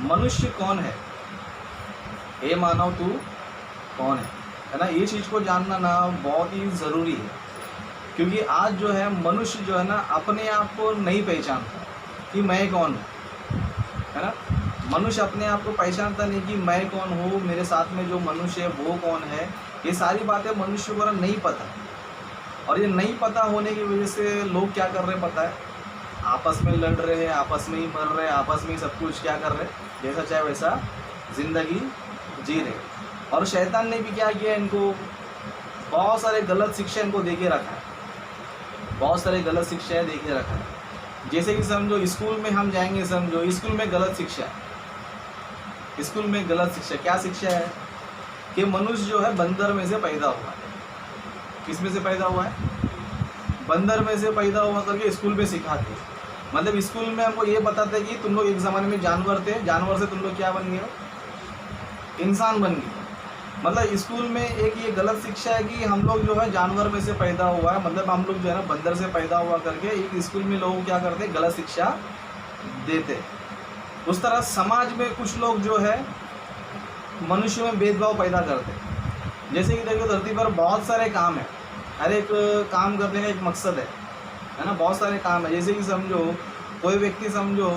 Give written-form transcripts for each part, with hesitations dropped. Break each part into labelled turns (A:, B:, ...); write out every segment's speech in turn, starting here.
A: मनुष्य कौन है, हे मानव तू कौन है ना। ये चीज़ को जानना ना बहुत ही ज़रूरी है, क्योंकि आज जो है मनुष्य जो है ना अपने आप को नहीं पहचानता कि मैं कौन हूँ, है ना। मनुष्य अपने आप को पहचानता नहीं कि मैं कौन हूँ, मेरे साथ में जो मनुष्य है वो कौन है। ये सारी बातें मनुष्य को नहीं पता, और ये नहीं पता होने की वजह से लोग क्या कर रहे हैं पता है, आपस में लड़ रहे हैं, आपस में ही मर रहे हैं, आपस में ही सब कुछ क्या कर रहे हैं, जैसा चाहे वैसा ज़िंदगी जी रहे। और शैतान ने भी क्या किया, इनको बहुत सारे गलत शिक्षा इनको दे के रखा है, बहुत सारे गलत शिक्षाएँ दे के रखा है। जैसे कि समझो स्कूल में हम जाएंगे, समझो स्कूल में गलत शिक्षा है, स्कूल में गलत शिक्षा क्या शिक्षा है कि मनुष्य जो है बंदर में से पैदा हुआ है। किस में से पैदा हुआ है, बंदर में से पैदा हुआ करके स्कूल में सिखाते। मतलब स्कूल में हमको ये बताते कि तुम लोग एक ज़माने में जानवर थे, जानवर से तुम लोग क्या बन गए हो, इंसान बन गए। मतलब स्कूल में एक ये गलत शिक्षा है कि हम लोग जो है जानवर में से पैदा हुआ है, मतलब हम लोग जो है ना बंदर से पैदा हुआ करके एक स्कूल में लोगों को क्या करते, गलत शिक्षा देते। उस तरह समाज में कुछ लोग जो है मनुष्य में भेदभाव पैदा करते। जैसे कि देखो धरती पर बहुत सारे काम है, हर एक काम करने का एक मकसद है ना, बहुत सारे काम है। जैसे कि समझो कोई व्यक्ति समझो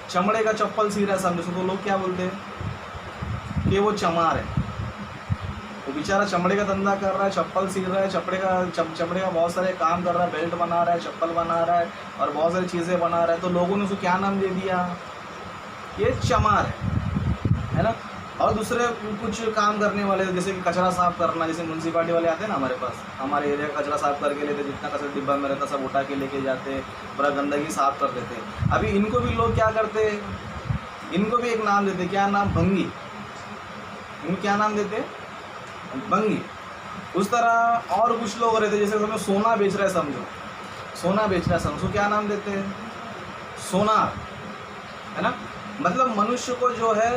A: चमड़े का चप्पल सी रहा है, समझो तो लोग क्या बोलते हैं कि वो चमार है। वो बेचारा चमड़े का धंधा कर रहा है, चप्पल सी रहा है, चमड़े का बहुत सारे काम कर रहा है, बेल्ट बना रहा है, चप्पल बना रहा है और बहुत सारी चीज़ें बना रहा है। तो लोगों ने उसको क्या नाम दे दिया, ये चमार है ना। और दूसरे कुछ काम करने वाले जैसे कि कचरा साफ़ करना, जैसे म्यूनसिपालिटी वाले आते हैं ना हमारे पास, हमारे एरिया का कचरा साफ़ करके लेते, जितना कचरा डिब्बा में रहता सब उठा के लेके जाते, पूरा गंदगी साफ़ कर देते। अभी इनको भी लोग क्या करते, इनको भी एक नाम देते, क्या नाम, भंगी। इनको क्या नाम देते, भंगी। उस तरह और कुछ लोग रहते, जैसे समझो सोना बेच रहा है, समझो सोना बेच रहा है, समझो क्या नाम देते हैं, सोनार, है ना। मतलब मनुष्य को जो है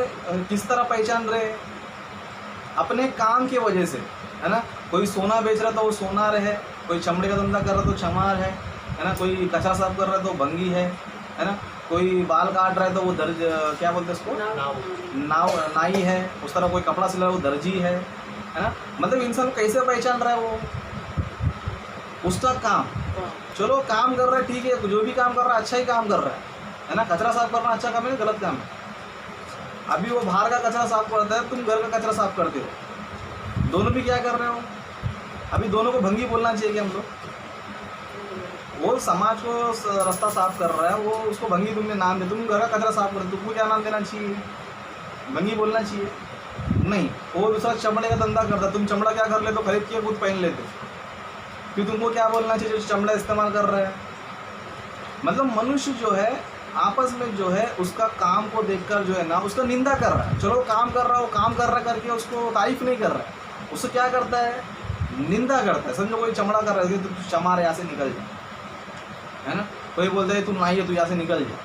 A: किस तरह पहचान रहे, अपने काम की वजह से, है ना। कोई सोना बेच रहा तो वो सोनार है, कोई चमड़े का धंधा कर रहा तो चमार है ना। कोई कचरा साफ कर रहा है तो भंगी है ना। कोई बाल काट रहा है तो वो दर्ज, क्या बोलते हैं उसको, नाई है। उस तरह कोई कपड़ा सिला रहा है वो दर्जी है ना। मतलब इंसान कैसे पहचान रहा है, वो उसका काम, चलो काम कर रहा है ठीक है, जो भी काम कर रहा है अच्छा ही काम कर रहा है ना। कचरा साफ करना अच्छा काम है, गलत काम है। अभी वो बाहर का कचरा साफ करता है, तुम घर का कचरा साफ करते हो, दोनों भी क्या कर रहे हो। अभी दोनों को भंगी बोलना चाहिए कि हम लोग, वो समाज को रास्ता साफ कर रहा है, वो उसको भंगी तुमने नाम दे, तुम घर का कचरा साफ करते, तुमको क्या नाम देना चाहिए, भंगी बोलना चाहिए नहीं। वो दूसरा चमड़े का धंधा करता, तुम चमड़ा क्या कर लेते हो, खरीद के खुद पहन लेते, फिर तुमको क्या बोलना चाहिए जो चमड़ा इस्तेमाल कर रहा है। मतलब मनुष्य जो है आपस में जो है उसका काम को देखकर जो है ना उसका निंदा कर रहा है। चलो काम कर रहा हो, काम कर रहा करके उसको तारीफ नहीं कर रहा है, उसको क्या करता है, निंदा करता है। समझो कोई चमड़ा कर रहा है तो तू चमार यहाँ से निकल जा, है ना। कोई बोलता है तू नाई है, तू यहाँ से निकल जा।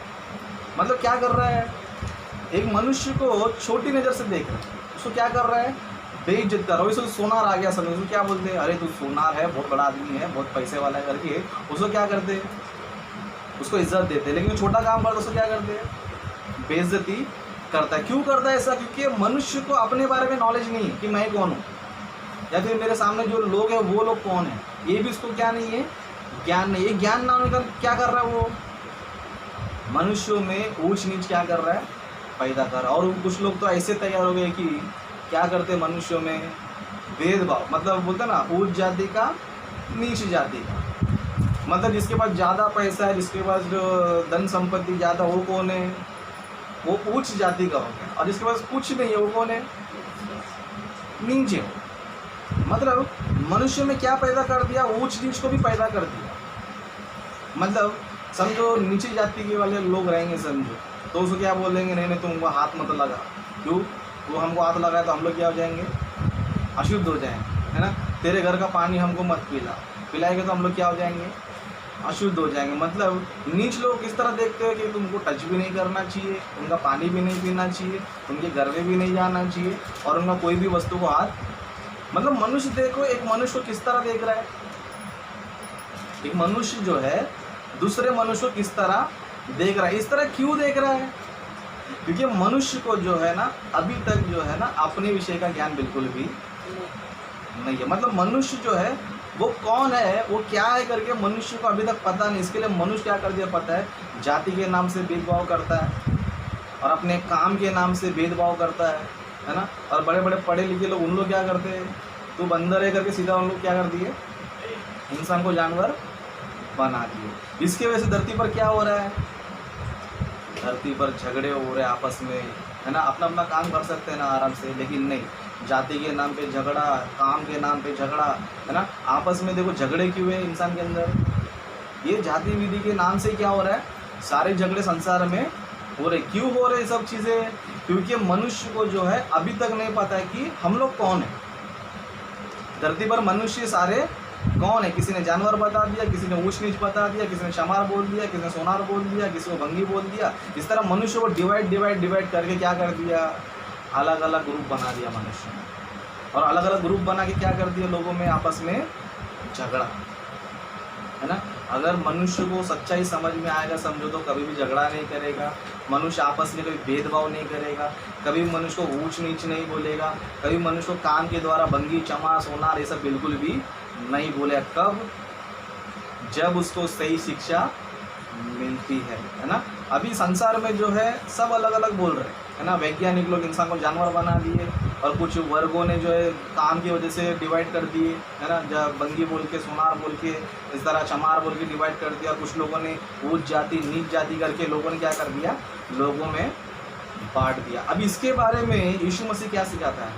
A: मतलब क्या कर रहा है, एक मनुष्य को छोटी नज़र से देख रहा है, उसको क्या कर रहा है, बेइज्जत कर रहा है। उसको सोनार आ गया समझो, उसको क्या बोलते हैं, अरे तू सोनार है, बहुत बड़ा आदमी है, बहुत पैसे वाला है करके उसको क्या करते हैं, उसको इज्जत देते हैं। लेकिन छोटा काम करता है उसको क्या करते हैं, बेइज्जती करता है। क्यों करता है ऐसा, क्योंकि मनुष्य को अपने बारे में नॉलेज नहीं है कि मैं कौन हूँ, या फिर मेरे सामने जो लोग हैं वो लोग कौन है, ये भी उसको क्या नहीं है, ज्ञान नहीं है। ज्ञान ना होने का क्या कर रहा है, वो मनुष्यों में ऊंच नीच क्या कर रहा है, पैदा कर रहा है। और कुछ लोग तो ऐसे तैयार हो गए कि क्या करते मनुष्यों में भेदभाव, मतलब बोलते ना ऊंच जाति का नीच जाति का। मतलब जिसके पास ज़्यादा पैसा है, जिसके पास जो धन संपत्ति ज़्यादा, वो कौन है, वो उच्च जाति का हो गया। और जिसके पास कुछ नहीं है वो कौन है, नीचे। मतलब मनुष्य में क्या पैदा कर दिया, ऊंच नीच को भी पैदा कर दिया। मतलब समझो नीचे जाति के वाले लोग रहेंगे समझो, तो उसको क्या बोलेंगे, नहीं नहीं तुम हाथ मत लगा। क्यों, वो हमको हाथ लगाए तो हम लोग क्या हो जाएंगे, अशुद्ध हो जाएंगे, है ना। तेरे घर का पानी हमको मत पिलाएंगे तो हम लोग क्या हो जाएंगे, अशुद्ध हो जाएंगे। मतलब नीच लोग किस तरह देखते हैं कि तुमको टच भी नहीं करना चाहिए, उनका पानी भी नहीं पीना चाहिए, उनके घर में भी नहीं जाना चाहिए, और उनका कोई भी वस्तु को हाथ, मतलब मनुष्य देखो एक मनुष्य को किस तरह देख रहा है। एक मनुष्य जो है दूसरे मनुष्य को किस तरह देख रहा है, इस तरह क्यों देख रहा है, क्योंकि मनुष्य को जो है ना अभी तक जो है ना अपने विषय का ज्ञान बिल्कुल भी नहीं है। मतलब मनुष्य जो है वो कौन है, वो क्या है करके मनुष्य को अभी तक पता नहीं। इसके लिए मनुष्य क्या कर दिया पता है, जाति के नाम से भेदभाव करता है और अपने काम के नाम से भेदभाव करता है ना। और बड़े बड़े पढ़े लिखे लोग, उन लोग क्या करते हैं, तो बंदर है करके सीधा उन लोग क्या कर दिए, इंसान को जानवर बना दिए। इसकी वजह से धरती पर क्या हो रहा है, धरती पर झगड़े हो रहे हैं आपस में, है ना। अपना अपना काम कर सकते हैं ना आराम से, लेकिन नहीं, जाति के नाम पे झगड़ा, काम के नाम पे झगड़ा, है ना। आपस में देखो झगड़े क्यों है इंसान के अंदर, ये जाति विधि के नाम से क्या हो रहा है, सारे झगड़े संसार में हो रहे। क्यों हो रहे सब चीज़ें, क्योंकि मनुष्य को जो है अभी तक नहीं पता है कि हम लोग कौन है। धरती पर मनुष्य सारे कौन है, किसी ने जानवर बता दिया, किसी ने ऊंच नीच बता दिया, किसी ने शमार बोल दिया, किसी ने सोनार बोल दिया, किसी को भंगी बोल दिया। इस तरह मनुष्य को डिवाइड करके क्या कर दिया, अलग अलग ग्रुप बना दिया मनुष्य ने। और अलग अलग ग्रुप बना के क्या कर दिया, लोगों में आपस में झगड़ा, है ना। अगर मनुष्य को सच्चाई समझ में आएगा, समझो, तो कभी भी झगड़ा नहीं करेगा, मनुष्य आपस में कभी भेदभाव नहीं करेगा, कभी मनुष्य को ऊंच नीच नहीं बोलेगा, कभी मनुष्य को काम के द्वारा भंगी चमा सोनार ये सब बिल्कुल भी नहीं बोले। कब, जब उसको सही शिक्षा मिलती है ना। अभी संसार में जो है सब अलग अलग बोल रहे हैं, है ना। वैज्ञानिक लोग इंसान को जानवर बना दिए, और कुछ वर्गों ने जो है काम की वजह से डिवाइड कर दिए, है ना। जब बंगी बोल के, सोनार बोल के, इस तरह चमार बोल के डिवाइड कर दिया। कुछ लोगों ने ऊंच जाति नीच जाति करके लोगों ने क्या कर दिया, लोगों में बांट दिया। अब इसके बारे में यीशु मसीह क्या सिखाता है,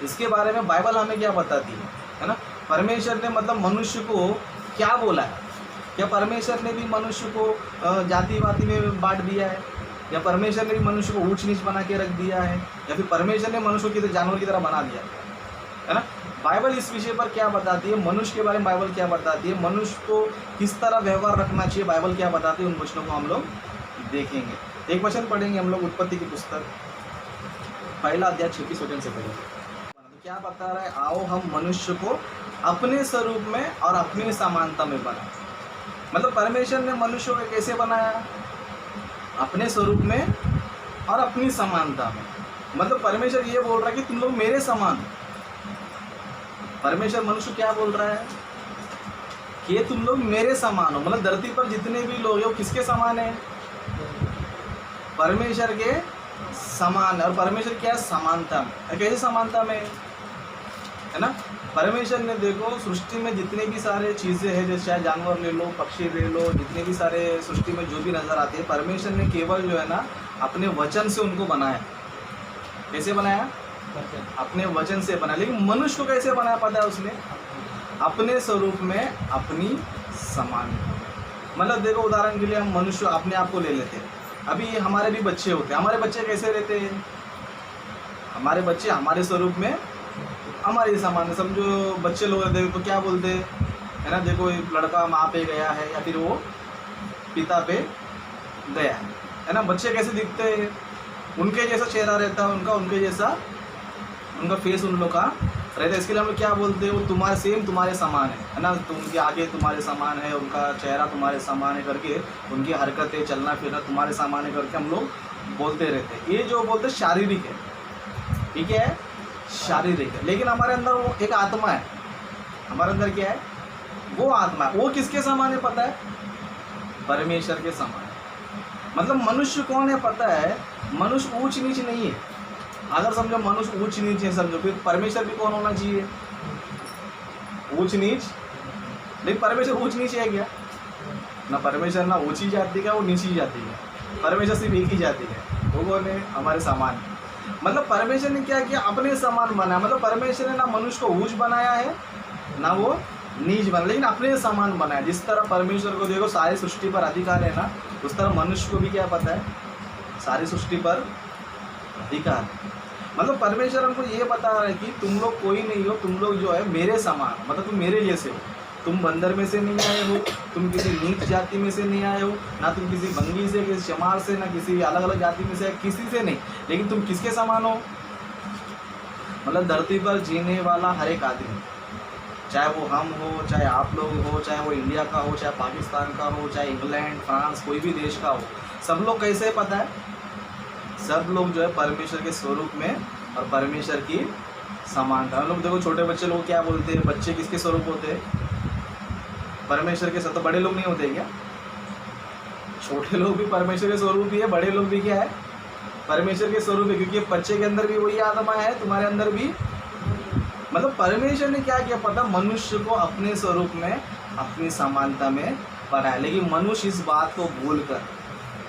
A: इसके बारे में बाइबल हमें क्या बताती है ना। परमेश्वर ने मतलब मनुष्य को क्या बोला है, क्या परमेश्वर ने भी मनुष्य को जाति वाति में बांट दिया है, या परमेश्वर ने भी मनुष्य को ऊंच नीच बना के रख दिया है, या फिर परमेश्वर ने मनुष्य को जानवर की तरह बना दिया है ना। बाइबल इस विषय पर क्या बताती है, मनुष्य के बारे में बाइबल क्या बताती है, मनुष्य को किस तरह व्यवहार रखना चाहिए, बाइबल क्या बताती है, उन वचनों को हम लोग देखेंगे। एक वचन पढ़ेंगे हम लोग, उत्पत्ति की पुस्तक 1 अध्याय 26 वचन से पढ़ेंगे। तो क्या बता रहा है, आओ हम मनुष्य को अपने स्वरूप में और अपनी समानता में बनाए। मतलब परमेश्वर ने मनुष्य को कैसे बनाया, अपने स्वरूप में और अपनी समानता में। मतलब परमेश्वर ये बोल रहा है कि तुम लोग मेरे समान हो। परमेश्वर मनुष्य क्या बोल रहा है कि तुम लोग मेरे समान हो। मतलब धरती पर जितने भी लोग हैं वो किसके समान है, परमेश्वर के समान। और परमेश्वर क्या है, समानता में। कैसे समानता में, है ना। परमेश्वर ने देखो सृष्टि में जितने भी सारे चीज़ें हैं, जैसे चाहे जानवर ले लो, पक्षी ले लो, जितने भी सारे सृष्टि में जो भी नज़र आते हैं, परमेश्वर ने केवल जो है ना अपने वचन से उनको बनाया। कैसे बनाया, अपने वचन से बनाया। लेकिन मनुष्य को कैसे बनाया पता है उसने, अपने स्वरूप में अपनी समान। मतलब देखो उदाहरण के लिए हम मनुष्य अपने आप को ले लेते हैं। अभी हमारे भी बच्चे होते हैं, हमारे बच्चे कैसे रहते हैं, हमारे बच्चे हमारे स्वरूप में हमारे समान। समझो बच्चे लोग देखो तो क्या बोलते हैं, है ना। देखो एक लड़का माँ पे गया है या फिर वो पिता पे गया है ना। बच्चे कैसे दिखते हैं, उनके जैसा चेहरा रहता है उनका, उनके जैसा उनका फेस उन लोग का रहता है। इसके लिए हम लोग क्या बोलते हैं, वो तुम्हारे सेम तुम्हारे समान है ना। तो उनके आगे तुम्हारे समान है, उनका चेहरा तुम्हारे समान है करके, उनकी हरकतें चलना फिरना तुम्हारे समान है करके हम लोग बोलते रहते हैं। ये जो बोलते शारीरिक है, ठीक है, शारीरिक है। लेकिन हमारे अंदर वो एक आत्मा है, हमारे अंदर क्या है, वो आत्मा है। वो किसके समान है पता है, परमेश्वर के समान है। मतलब मनुष्य कौन है पता है, मनुष्य ऊंच नीच नहीं है। अगर समझो मनुष्य ऊंच नीच है, समझो फिर परमेश्वर भी कौन होना चाहिए, ऊंच नीच। लेकिन परमेश्वर ऊंच नीच है क्या, ना परमेश्वर ना ऊंची जाति का, वो नीची जाति है। परमेश्वर सिर्फ एक ही जाति है, वो कौन है, हमारे समान। मतलब परमेश्वर ने क्या किया, अपने समान बनाया। मतलब परमेश्वर ने ना मनुष्य को ऊंच बनाया है ना वो नीच बना, लेकिन अपने समान बनाया। जिस तरह परमेश्वर को देखो सारी सृष्टि पर अधिकार है ना, उस तरह मनुष्य को भी क्या पता है, सारी सृष्टि पर अधिकार है। मतलब परमेश्वर हमको ये बता रहा है कि तुम लोग कोई नहीं हो, तुम लोग जो है मेरे समान, मतलब तुम मेरे जैसे हो। तुम बंदर में से नहीं आए हो, तुम किसी नीच जाति में से नहीं आए हो, ना तुम किसी भंगी से, किसी चमार से, ना किसी अलग अलग जाति में से, किसी से नहीं। लेकिन तुम किसके समान हो, मतलब धरती पर जीने वाला हर एक आदमी, चाहे वो हम हो, चाहे आप लोग हो, चाहे वो इंडिया का हो, चाहे पाकिस्तान का हो, चाहे इंग्लैंड फ्रांस कोई भी देश का हो, सब लोग कैसे पता है, सब लोग जो है परमेश्वर के स्वरूप में और परमेश्वर की समानता। हम लोग देखो छोटे बच्चे लोग क्या बोलते हैं, बच्चे किसके स्वरूप होते हैं? परमेश्वर के। तो बड़े लोग नहीं होते क्या? छोटे लोग भी परमेश्वर के स्वरूप ही है, बड़े लोग भी क्या है? परमेश्वर के स्वरूप है, क्योंकि बच्चे के अंदर भी वही आत्मा है, तुम्हारे अंदर भी। मतलब परमेश्वर ने क्या किया पता, मनुष्य को अपने स्वरूप में अपनी समानता में बनाया। लेकिन मनुष्य इस बात को भूल कर,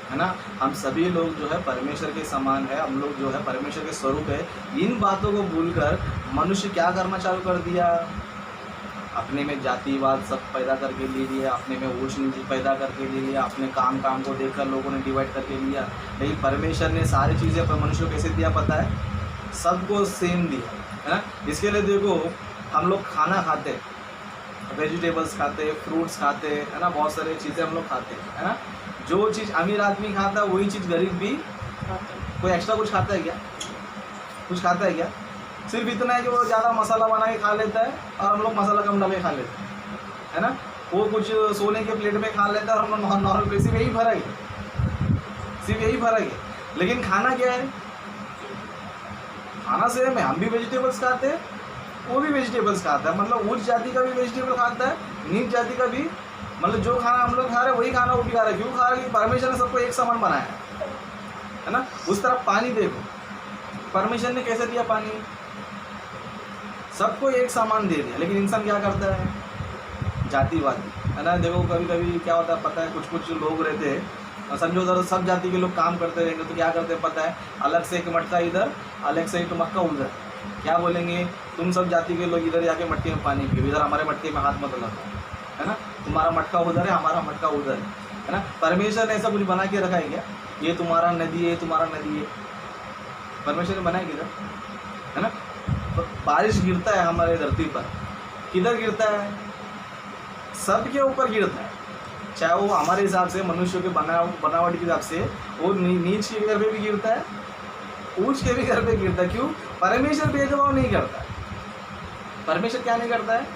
A: है ना, हम सभी लोग जो है परमेश्वर के समान है, हम लोग जो है परमेश्वर के स्वरूप है, इन बातों को भूलकर मनुष्य क्या करना चालू कर दिया? अपने में जातिवाद सब पैदा करके ले लिया, अपने में ऊंच नीच पैदा करके ले लिया, अपने काम को देखकर लोगों ने डिवाइड करके लिया। लेकिन परमेश्वर ने सारी चीज़ें पर मनुष्य को कैसे दिया पता है? सबको सेम दिया, है ना। इसके लिए देखो, हम लोग खाना खाते, वेजिटेबल्स खाते, फ्रूट्स खाते, है ना, बहुत सारी चीज़ें हम लोग खाते, है ना। जो चीज़ अमीर आदमी खाता है वही चीज़ गरीब भी कोई एक्स्ट्रा कुछ खाता है क्या? कुछ खाता है क्या? सिर्फ इतना है कि वो ज़्यादा मसाला बना के खा लेता है और हम लोग मसाला कम डाल के खा लेते हैं, है ना। वो कुछ सोने के प्लेट में खा लेता है और हम लोग नॉर्मल प्लेट। सिर्फ यही फर्क है, सिर्फ यही फर्क है। लेकिन खाना क्या है? खाना सेम है, हम भी वेजिटेबल्स खाते हैं, वो भी वेजिटेबल्स खाता है। मतलब उच्च जाति का भी वेजिटेबल खाता है, नीच जाति का भी। मतलब जो खाना हम लोग खा रहे हैं वही खाना वो भी खा रहे हैं। क्यों खा रहे हैं? परमेश्वर ने सबको एक समान बनाया है ना। उस तरफ पानी देखो, परमेश्वर ने कैसे दिया पानी? सबको एक समान दे दिया। लेकिन इंसान क्या करता है? जातिवादी, है ना। देखो कभी कभी क्या होता है पता है, कुछ कुछ लोग रहते हैं, समझो उधर सब जाति के लोग काम करते रहेंगे तो क्या करते हैं पता है? अलग से एक मटका इधर, अलग से एक मटका उधर। क्या बोलेंगे? तुम सब जाति के लोग इधर जाके मटके में पानी पियो, इधर हमारे मटके में हाथ मत लगाओ, है ना। तुम्हारा मटका उधर है, हमारा मटका उधर है ना। परमेश्वर ने ऐसा कुछ बना के रखा है क्या? ये तुम्हारा नदी है, तुम्हारा नदी है। परमेश्वर ने बनाया किधर, है ना। बारिश गिरता है हमारे धरती पर, किधर गिरता है? सबके ऊपर गिरता है। चाहे वो हमारे हिसाब से, मनुष्यों के बनावट के हिसाब से, वो नीच के घर पे भी गिरता है, ऊंच के भी घर पे गिरता है। क्यों? परमेश्वर भेदभाव नहीं करता है। परमेश्वर क्या नहीं करता है?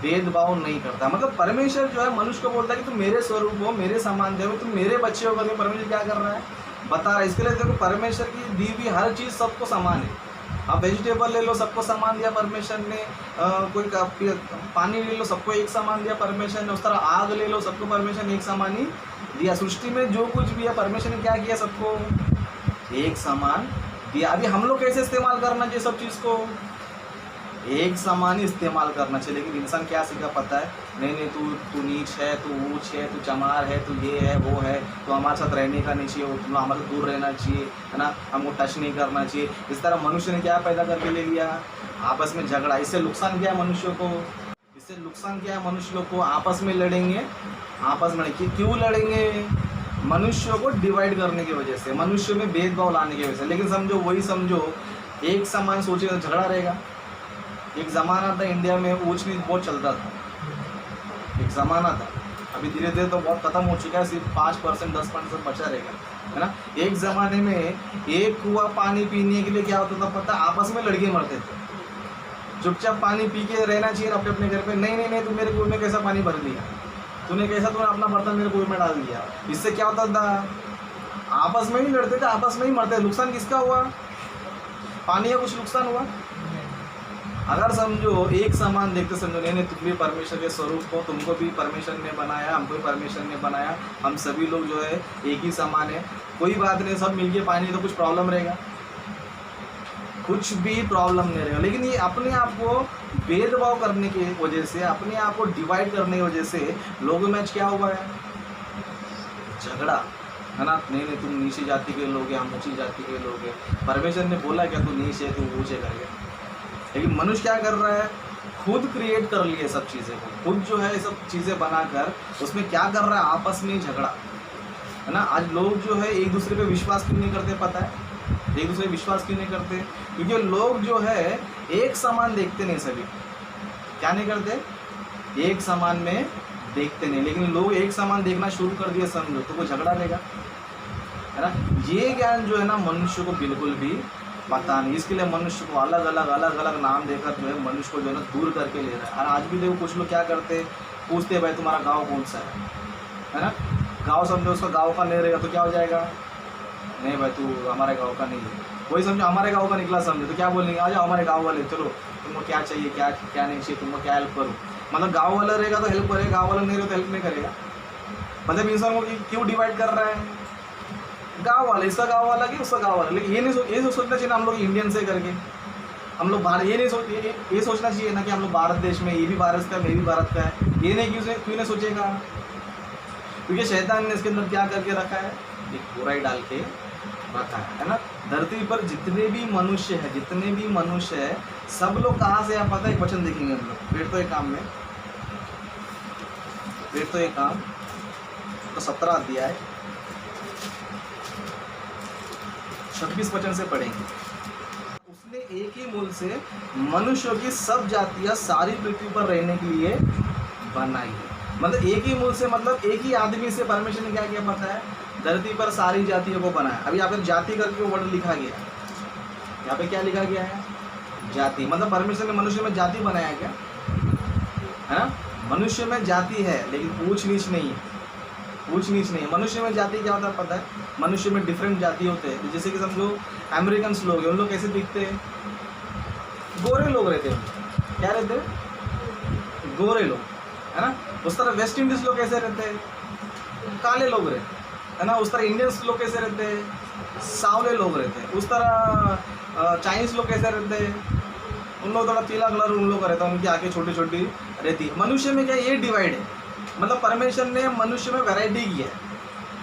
A: भेदभाव नहीं करता। मतलब परमेश्वर जो है मनुष्य को बोलता है कि तुम मेरे स्वरूप हो, मेरे समान हो, तुम मेरे बच्चे हो करके परमेश्वर क्या कर रहा है? बता रहा है। इसके लिए देखो, परमेश्वर की दी हुई हर चीज़ सबको समान है। आप वेजिटेबल ले लो, सबको समान दिया परमेश्वर ने। कोई पानी ले लो, सबको एक समान दिया परमेश्वर ने। उस तरह आग ले लो, सबको परमेश्वर ने एक समान ही दिया। सृष्टि में जो कुछ भी है परमेश्वर ने क्या किया? सबको एक समान दिया। अभी हम लोग कैसे इस्तेमाल करना चाहिए सब चीज़ को? एक समान ही इस्तेमाल करना चाहिए। लेकिन इंसान क्या सीखा पता है? नहीं, तू नीच है, तू ऊंच है, तू चमार है, तू ये है, वो है, तो हमारे साथ रहने का नहीं चाहिए, तुम हमारे से दूर रहना चाहिए, है ना, हमको टच नहीं करना चाहिए। इस तरह मनुष्य ने क्या पैदा करके ले लिया? आपस में झगड़ा। इससे नुकसान क्या है मनुष्य को? इससे नुकसान क्या है मनुष्य को? आपस में लड़ेंगे, आपस में क्यों लड़ेंगे? मनुष्यों को डिवाइड करने की वजह से, मनुष्य में भेदभाव लाने की वजह से। लेकिन समझो, वही समझो, एक समान सोचेगा तो झगड़ा रहेगा। एक ज़माना था इंडिया में ऊंच नीच बहुत चलता था, एक ज़माना था। अभी धीरे धीरे तो बहुत ख़त्म हो चुका है, सिर्फ 5% 10% बचा रहेगा, है ना। एक ज़माने में एक कुआं पानी पीने के लिए क्या होता था पता? आपस में लड़के मरते थे। चुपचाप पानी पी के रहना चाहिए अपने अपने घर पे। नहीं, तू मेरे कुएं में कैसा पानी भर दिया, तूने अपना बर्तन मेरे कुएं में डाल दिया। इससे क्या होता था? आपस में ही लड़ते थे, आपस में ही मरते थे। नुकसान किसका हुआ? पानी का कुछ नुकसान हुआ? अगर समझो एक समान देखते, समझो नहीं तुम भी परमेश्वर के स्वरूप हो, तुमको भी परमेश्वर ने बनाया, हमको भी परमेश्वर ने बनाया, हम सभी लोग जो है एक ही समान है, कोई बात नहीं, सब मिलके पाएंगे तो कुछ प्रॉब्लम रहेगा? कुछ भी प्रॉब्लम नहीं रहेगा। लेकिन ये अपने आप को भेदभाव करने की वजह से, अपने आप को डिवाइड करने की वजह से लोगों में क्या हुआ है? झगड़ा, है ना। नहीं, तुम नीची जाति के लोग हैं, हम ऊंची जाति के लोग हैं। परमेश्वर ने बोला क्या? तू नीच है, तू ऊंच है करके। लेकिन मनुष्य क्या कर रहा है? खुद क्रिएट कर लिए सब चीज़ें को, खुद जो है सब चीज़ें बनाकर उसमें क्या कर रहा है? आपस में झगड़ा, है ना। आज लोग जो है एक दूसरे पे विश्वास क्यों नहीं करते पता है? एक दूसरे पे विश्वास क्यों नहीं करते? क्योंकि लोग जो है एक समान देखते नहीं, सभी क्या नहीं करते? एक समान में देखते नहीं। लेकिन लोग एक समान देखना शुरू कर दिए, समझो तो कोई झगड़ा रहेगा, है ना। ये ज्ञान जो है ना मनुष्य को बिल्कुल भी पता नहीं। इसके लिए मनुष्य को अलग अलग नाम देकर जो है मनुष्य को जो है ना दूर करके ले रहा है। और आज भी देखो कुछ लोग क्या करते हैं, पूछते हैं भाई तुम्हारा गांव कौन सा है ना। गांव समझो, उसका गांव का नहीं रहेगा तो क्या हो जाएगा? नहीं भाई तू हमारे गांव का नहीं है, वही समझो हमारे गांव का निकला समझो, तो क्या बोलेंगे, आ जाओ हमारे गांव वाले, चलो तुमको क्या चाहिए, क्या क्या नहीं चाहिए, तुमको क्या हेल्प करूँ। मतलब गांव वाला रहेगा तो हेल्प करेगा, गांव वाला नहीं रहेगा तो हेल्प नहीं करेगा। मतलब इंसान को क्यों डिवाइड कर रहा है, गांव वाला, इसका गांव वाला कि उसका गांव वाला। लेकिन ये सोचना चाहिए ना हम लोग इंडियन से करके, हम लोग भारत, ये सोचना चाहिए ना कि हम लोग भारत देश में, ये भी भारत का, मैं भी भारत का है, ये नहीं क्यों नहीं सोचेगा। क्योंकि शैतान ने इसके अंदर क्या करके रखा है, एक बुराई डाल के रखा है ना। धरती पर जितने भी मनुष्य है सब लोग कहाँ से, आप पता है, एक वचन देखेंगे हम लोग, पेड़ तो एक काम तो 17 अध्याय 26 वचन से पढ़ेंगे। उसने एक ही मूल से मनुष्यों की सब जातियां सारी पृथ्वी पर रहने के लिए बनाई है। मतलब एक ही मूल से, मतलब एक ही आदमी से परमेश्वर ने क्या किया पता है, धरती पर सारी जातियों को बनाया। अभी यहाँ पर जाति करके वर्ड लिखा गया, यहाँ पे क्या लिखा गया है, जाति। मतलब परमेश्वर ने मनुष्य में जाति बनाया क्या, है ना। मनुष्य में जाति है लेकिन ऊंच नीच नहीं है, मनुष्य में जाति क्या होता है पता है, मनुष्य में डिफरेंट जाति होते हैं। जैसे कि समझो अमेरिकन लोग हैं, उन लोग कैसे दिखते हैं, गोरे लोग रहते हैं, क्या रहते हैं, गोरे लोग, है ना। उस तरह वेस्ट इंडीज लोग कैसे रहते हैं, काले लोग रहते हैं, है ना। उस तरह इंडियंस लोग कैसे रहते हैं, सांवले लोग रहते हैं। उस तरह चाइनीज लोग कैसे रहते हैं, उन लोग थोड़ा पीला कलर उन लोग का रहता है, उनकी आंखें छोटी छोटी रहती है। मनुष्य में क्या ये डिवाइड है, मतलब परमेश्वर ने मनुष्य में वैरायटी की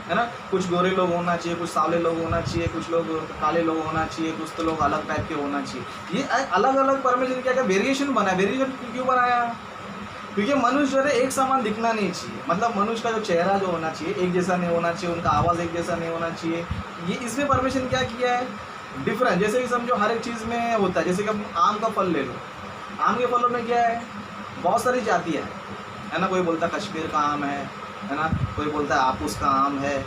A: है ना। कुछ गोरे लोग होना चाहिए, कुछ सांवले लोग होना चाहिए, कुछ लोग काले लोग होना चाहिए, कुछ तो लोग अलग टाइप के होना चाहिए। ये अलग अलग परमेश्वर ने क्या क्या वेरिएशन बनाया। वेरिएशन क्यों बनाया, क्योंकि मनुष्य जो है एक समान दिखना नहीं चाहिए। मतलब मनुष्य का जो चेहरा जो होना चाहिए एक जैसा नहीं होना चाहिए, उनका आवाज़ एक जैसा नहीं होना चाहिए। ये इसमें परमेश्वर ने क्या किया है, डिफरेंट। जैसे कि समझो हर एक चीज़ में होता है, जैसे कि आम का फल ले लो, आम के फलों में क्या है, बहुत सारी जातियाँ है ना। कोई बोलता है कश्मीर का आम है ना, कोई बोलता है आपूस का आम है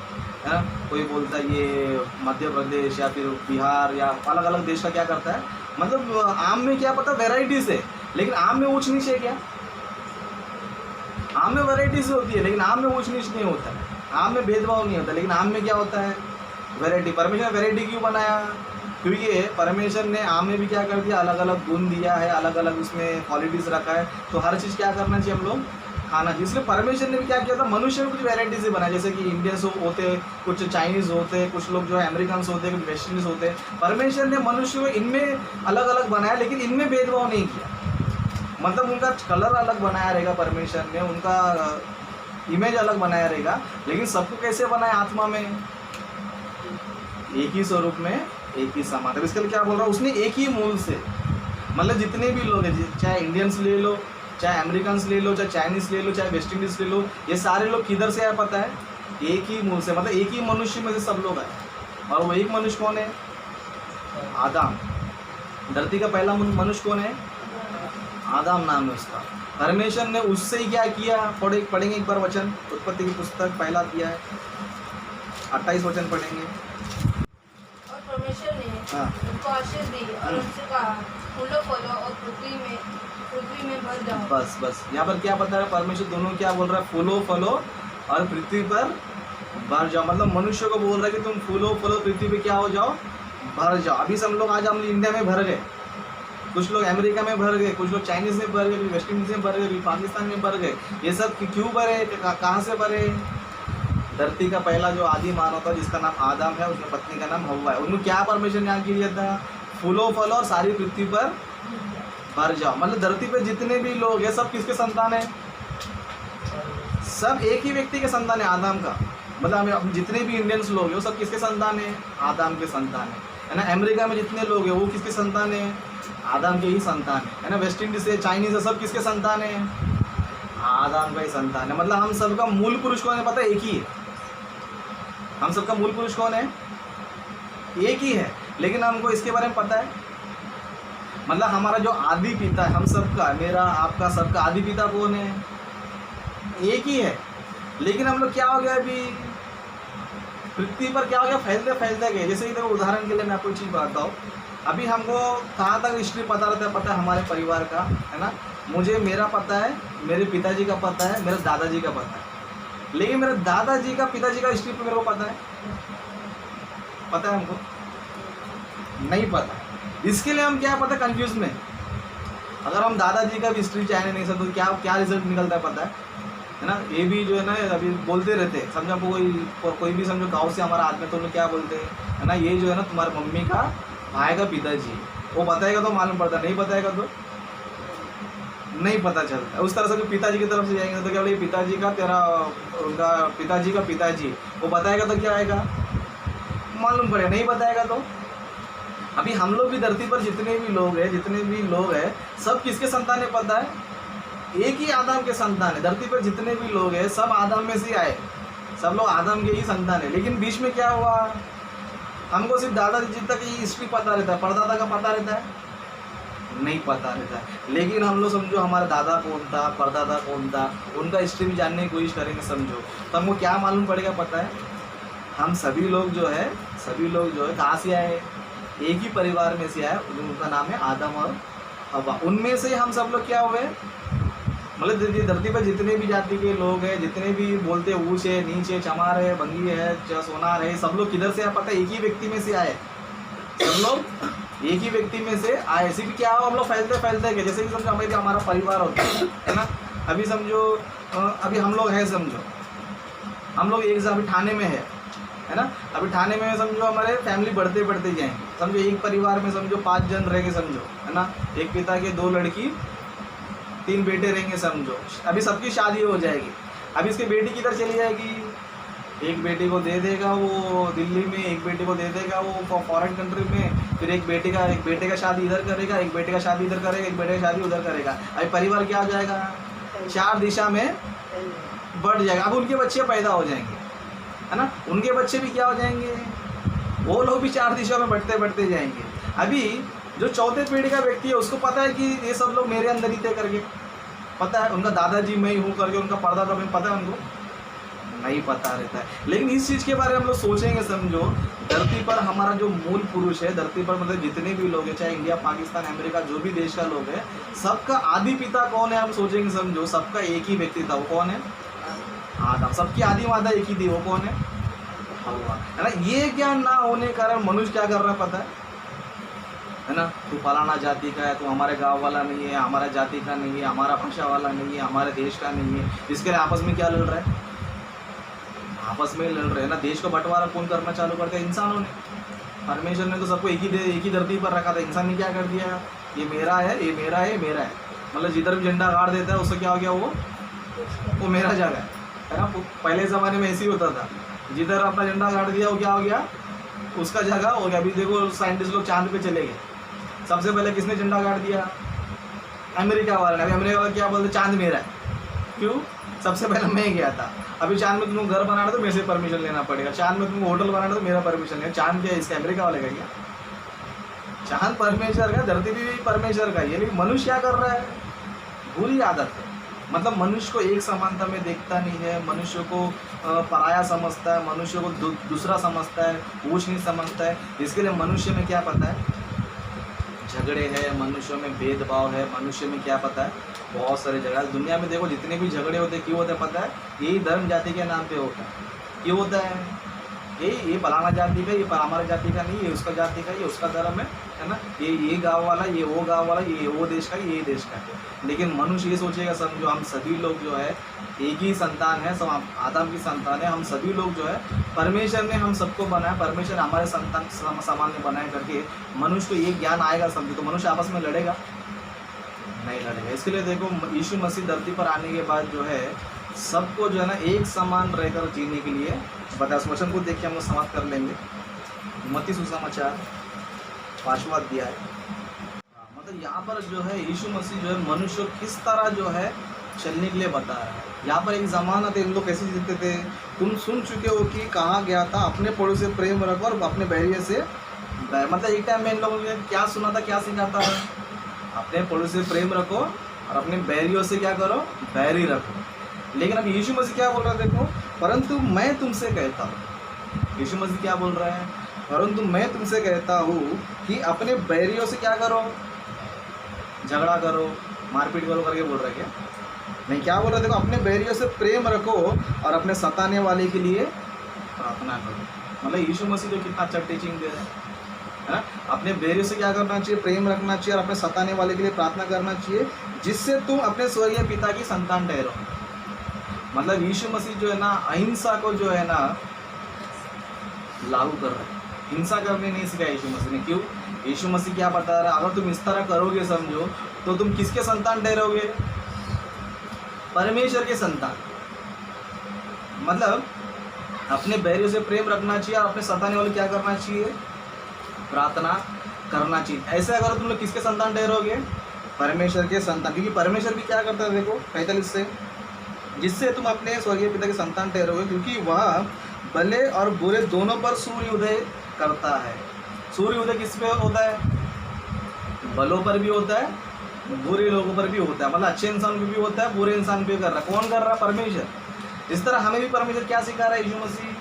A: ना, कोई बोलता है ये मध्य प्रदेश या फिर बिहार या अलग अलग देश का क्या करता है। मतलब आम में क्या पता वेराइटीज़ है, लेकिन आम में ऊंच नीच है क्या, आम में वेराइटीज़ होती है लेकिन आम में ऊंच नीच नहीं होता है, आम में भेदभाव नहीं होता, लेकिन आम में क्या होता है, वैरायटी। परमेश्वर ने वैरायटी क्यों बनाया, क्योंकि परमेश्वर ने आम में भी क्या कर दिया, अलग अलग गुण दिया है, अलग अलग उसमें क्वालिटीज़ रखा है। तो हर चीज़ क्या करना चाहिए हम लोग, खाना चाहिए। इसलिए परमेश्वर ने भी क्या किया था, मनुष्य में कुछ वैरायटी से बनाया। जैसे कि इंडियंस होते, कुछ चाइनीज़ होते, कुछ लोग जो है अमेरिकन होते, कुछ वेस्ट इंडीज होते। परमेश्वर ने मनुष्य को इनमें अलग अलग बनाया, लेकिन इनमें भेदभाव नहीं किया। मतलब उनका कलर अलग बनाया रहेगा परमेश्वर ने, उनका इमेज अलग बनाया रहेगा, लेकिन सबको कैसे बनाया, आत्मा में एक ही स्वरूप में एक ही समान। इसके लिए क्या बोल रहा हूँ, उसने एक ही मूल से, मतलब जितने भी लोग हैं, चाहे इंडियंस ले लो, चाहे अमेरिकन ले लो, चाहे चाइनीज़ ले लो, चाहे वेस्ट इंडीज़ ले लो, ये सारे लोग किधर से आए पता है, एक ही मूल से। मतलब एक ही मनुष्य में से सब लोग आए। और वो एक मनुष्य कौन है, आदम। धरती का पहला मनुष्य कौन है, आदम नाम है उसका। परमेश्वर ने उससे ही क्या किया, पढ़ेंगे एक बार वचन, उत्पत्ति की पुस्तक पहला अध्याय है, 28 वचन पढ़ेंगे।
B: और परमेश्वर ने उनको आशीष दी और उनसे कहा, फूलो फलो और पृथ्वी में भर जाओ।
A: बस यहाँ पर क्या बता रहा है परमेश्वर, दोनों क्या बोल रहा है, फूलो फलो और पृथ्वी पर भर जाओ। मतलब मनुष्य को बोल रहा है कि तुम फूलो फलो, पृथ्वी पे क्या हो जाओ, भर जाओ। अभी सब लोग आज हम इंडिया में भर गए, कुछ लोग अमेरिका में भर गए, कुछ लोग चाइनीज़ में भर गए, वेस्ट इंडीज में भर गए, पाकिस्तान में भर गए। ये सब क्यों भरे, कहाँ से भरे, धरती का पहला जो आदि मानव था जिसका नाम आदम है, उसकी पत्नी का नाम हव्वा है। उनको क्या परमेश्वर ने यहाँ किया था, फूलो फलो और सारी पृथ्वी पर भर जाओ। मतलब धरती पे जितने भी लोग हैं सब किसके संतान है, सब एक ही व्यक्ति के संतान है, आदम का। मतलब हम जितने भी इंडियंस लोग हैं वो सब किसके संतान है, आदम के संतान है ना। अमेरिका में जितने लोग हैं वो किसके संतान है, आदम के ही संतान है ना। वेस्ट इंडीज से, चाइनीज से, सब किसके संतान है, आदम का ही संतान है। मतलब हम सबका मूल पुरुष कौन है पता है, एक ही है। हम सबका मूल पुरुष कौन है, एक ही है, लेकिन हमको इसके बारे में पता है। मतलब हमारा जो आदि पिता है हम सबका, मेरा आपका सबका आदि पिता कौन है, एक ही है। लेकिन हम लोग क्या हो गया, अभी पृथ्वी पर क्या हो गया, फैलते गए। जैसे इधर उदाहरण के लिए मैं आपको एक चीज़ बताता हूँ। अभी हमको कहाँ तक हिस्ट्री पता रहता है, पता है हमारे परिवार का, है ना। मुझे मेरा पता है, मेरे पिताजी का पता है, मेरे दादाजी का पता है, लेकिन मेरे दादाजी का पिताजी का हिस्ट्री मेरे को पता है। पता है हमको? नहीं पता। इसके लिए हम क्या पता कंफ्यूज में। अगर हम दादाजी का भी हिस्ट्री चाहे नहीं सकते तो क्या क्या रिजल्ट निकलता है पता है ना? ये भी जो है ना अभी बोलते रहते हैं, समझो कोई भी समझो गाँव से हमारा आदमी तो लोग क्या बोलते हैं है ना, ये जो है ना तुम्हारी मम्मी का भाई का पिताजी, वो बताएगा तो मालूम पड़ता, नहीं बताएगा तो नहीं पता चलता। उस तरह से जो पिताजी की तरफ से जाएंगे तो क्या बोले पिताजी का तेरा उनका पिताजी का पिताजी, वो बताएगा तो क्या आएगा मालूम पड़ेगा, नहीं बताएगा तो। अभी हम लोग भी धरती पर जितने भी लोग हैं सब किसके संतान है पता है? एक ही आदम के संतान है। धरती पर जितने भी लोग हैं सब आदम में से आए, सब लोग आदम के ही संतान है। लेकिन बीच में क्या हुआ, हमको सिर्फ दादाजी तक ही हिस्ट्री पता रहता है, परदादा का पता रहता है नहीं पता रहता है। लेकिन हम लोग समझो हमारा दादा कौन था, परदादा कौन था, उनका हिस्ट्री भी जानने की कोशिश करेंगे समझो, तो हमको क्या मालूम पड़ेगा पता है? हम सभी लोग जो है कहाँ से आए? एक ही परिवार में से आए, उनका नाम है आदम और हवा। उनमें से हम सब लोग क्या हुए, मतलब धरती पर जितने भी जाति के लोग हैं, जितने भी बोलते हैं ऊँच है, नीच है, चमार है, बंगी है, सोनार है, सब लोग किधर से आए पता है? एक ही व्यक्ति में से आए। सब लोग एक ही व्यक्ति में से आए। सिर्फ क्या हो, हम लोग फैलते हैं जैसे कि समझो हमारा परिवार होता है ना। अभी समझो अभी हम लोग हैं, समझो हम लोग एक अभी ठाणे में है ना। अभी ठाणे में समझो हमारे फैमिली बढ़ते जाएंगे। समझो एक परिवार में समझो 5 जन रहेंगे समझो, है ना। एक पिता के 2 लड़की 3 बेटे रहेंगे समझो। अभी सबकी शादी हो जाएगी। अभी इसकी बेटी किधर चली जाएगी? एक बेटे को दे देगा वो दिल्ली में, एक बेटे को दे देगा वो फॉरेन कंट्री में, फिर एक बेटे का शादी इधर करेगा, एक बेटे का शादी इधर करेगा, एक बेटे का शादी उधर करेगा। अभी परिवार क्या हो जाएगा? 4 दिशा में बढ़ जाएगा। अब उनके बच्चे पैदा हो जाएंगे, है ना। उनके बच्चे भी क्या हो जाएंगे, वो लोग भी 4 दिशा में बढ़ते जाएंगे। अभी जो चौथे पीढ़ी का व्यक्ति है उसको पता है कि ये सब लोग मेरे अंदर ही थे करके, पता है उनका दादाजी मैं ही हूँ करके, उनका परदादा मैं, पता है उनको नहीं पता रहता है। लेकिन इस चीज़ के बारे में हम लोग सोचेंगे समझो, धरती पर हमारा जो मूल पुरुष है, धरती पर मतलब जितने भी लोग हैं, चाहे इंडिया, पाकिस्तान, अमेरिका, जो भी देश का लोग है, सबका आदि पिता कौन है? हम सोचेंगे समझो, सबका एक ही व्यक्ति था, वो कौन है? आदम। सबकी आदि माता एक ही थी, वो कौन है? हवा, है ना। ये ज्ञान ना होने के कारण मनुष्य क्या कर रहा है पता है ना। तू फलाना जाति का है, तू हमारे गांव वाला नहीं है, हमारा जाति का नहीं है, हमारा भाषा वाला नहीं है, हमारे देश का नहीं है। इसके लिए आपस में क्या लड़ रहा है? आपस में लड़ रहे हैं ना। देश को बंटवारा कौन करना चालू करता है? इंसानों ने। परमेश्वर ने तो सबको एक ही धरती पर रखा था। इंसान ने क्या कर दिया, ये मेरा है, ये मेरा है, ये मेरा है। मतलब जिधर भी झंडा गाड़ देता है उससे क्या हो गया, वो मेरा जगह है ना। पहले ज़माने में ऐसे ही होता था, जिधर अपना झंडा गाड़ दिया वो क्या हो गया, उसका जगह हो गया। अभी देखो साइंटिस्ट लोग चांद पे चले गए। सबसे पहले किसने झंडा गाड़ दिया? अमेरिका वाले ने। अभी अमेरिका वाले क्या बोलते, चांद मेरा है। क्यों? सबसे पहले मैं गया था। अभी चांद में तुमको घर बनाना तो मेरे से परमिशन लेना पड़ेगा। चांद में तुमको होटल बनाना तो मेरा परमिशन लेना। चांद क्या है इसका, अमेरिका वाले का क्या? चांद परमेश्वर का, धरती भी परमेश्वर का। ये लेकिन मनुष्य क्या कर रहा है, बुरी आदत है। मतलब मनुष्य को एक समानता में देखता नहीं है, मनुष्य को पराया समझता है, मनुष्य को दूसरा समझता है, ऊंच नीच समझता है। इसके लिए मनुष्य में क्या पता है, झगड़े हैं, मनुष्य में भेदभाव है, मनुष्य में क्या पता है, बहुत सारे जगह दुनिया में देखो जितने भी झगड़े होते हैं क्यों होते हैं पता है? यही धर्म जाति के नाम पे होता है। क्यों होता है? ये फलाना जाति का, ये हमारा जाति का नहीं, ये उसका जाति का, ये उसका धर्म है ना। ये गांव वाला, ये वो गांव वाला, ये वो देश का, ये देश का है। लेकिन मनुष्य ये सोचेगा समझो, हम सभी लोग जो है एक ही संतान है, सब आदम की संतान है। हम सभी लोग जो है परमेश्वर ने हम सबको बनाया, परमेश्वर हमारे संतान समान में बनाए करके मनुष्य को ये ज्ञान आएगा समझो, तो मनुष्य आपस में लड़ेगा नहीं लड़ेगा। इसके लिए देखो यीशु मसीह धरती पर आने के बाद जो है सबको जो है ना एक समान रहकर जीने के लिए बताया। उस वचन को देख के हम लोग समाप्त कर लेंगे। मत्ती सुसमाचार 5वां अध्याय। मतलब यहाँ पर जो है यीशु मसीह जो है मनुष्य को किस तरह जो है चलने के लिए बता रहा है। यहाँ पर एक ज़माना था, इन लोग कैसे जीते थे, तुम सुन चुके हो कि कहा गया था अपने पड़ोसी से प्रेम रखो और अपने बैरियर से मतलब एक टाइम में इन लोगों ने क्या सुना था, क्या सिखाता है, अपने पड़ोसी से प्रेम रखो और अपने बैरियों से क्या करो, बैरी रखो। लेकिन अब यीशु मसीह क्या बोल रहा है देखो, परंतु मैं तुमसे कहता हूँ। यीशु मसीह क्या बोल रहा है, परंतु मैं तुमसे कहता हूँ कि अपने बैरियों से क्या करो, झगड़ा करो, मारपीट करो करके बोल रहा है क्या? नहीं, क्या बोल रहा है देखो, अपने बैरियों से प्रेम रखो और अपने सताने वाले के लिए प्रार्थना करो। मतलब यीशु मसीह जो कितना अच्छा टीचिंग दे रहे हैं, है ना। अपने बैरियों से क्या करना चाहिए, प्रेम रखना चाहिए और अपने सताने वाले के लिए प्रार्थना करना चाहिए, जिससे तुम अपने स्वर्गीय पिता की संतान ठहरो। मतलब यीशु मसीह जो है ना अहिंसा को जो है ना लागू कर रहे हैं। हिंसा करने नहीं सिखाया यीशु मसीह ने। क्यों? यीशु मसीह क्या बता रहा है, अगर तुम इस तरह करोगे समझो तो तुम किसके संतान ठहरोगे? परमेश्वर के संतान। मतलब अपने बैरियों से प्रेम रखना चाहिए और अपने सताने वाले क्या करना चाहिए, प्रार्थना करना चाहिए। ऐसे अगर तुम लोग किसके संतान ठहरोगे? परमेश्वर के संतान। क्योंकि परमेश्वर भी क्या करता है, देखो 45 से, जिससे तुम अपने स्वर्गीय पिता के संतान ठहरोगे, क्योंकि वह भले और बुरे दोनों पर सूर्य उदय करता है। सूर्य उदय किस पे होता है? भलों पर भी होता है, बुरे लोगों पर भी होता है। मतलब अच्छे इंसान पे भी होता है, बुरे इंसान पे कर रहा है। कौन कर रहा है? परमेश्वर। इस तरह हमें भी परमेश्वर क्या सिखा रहा है यीशु मसीह,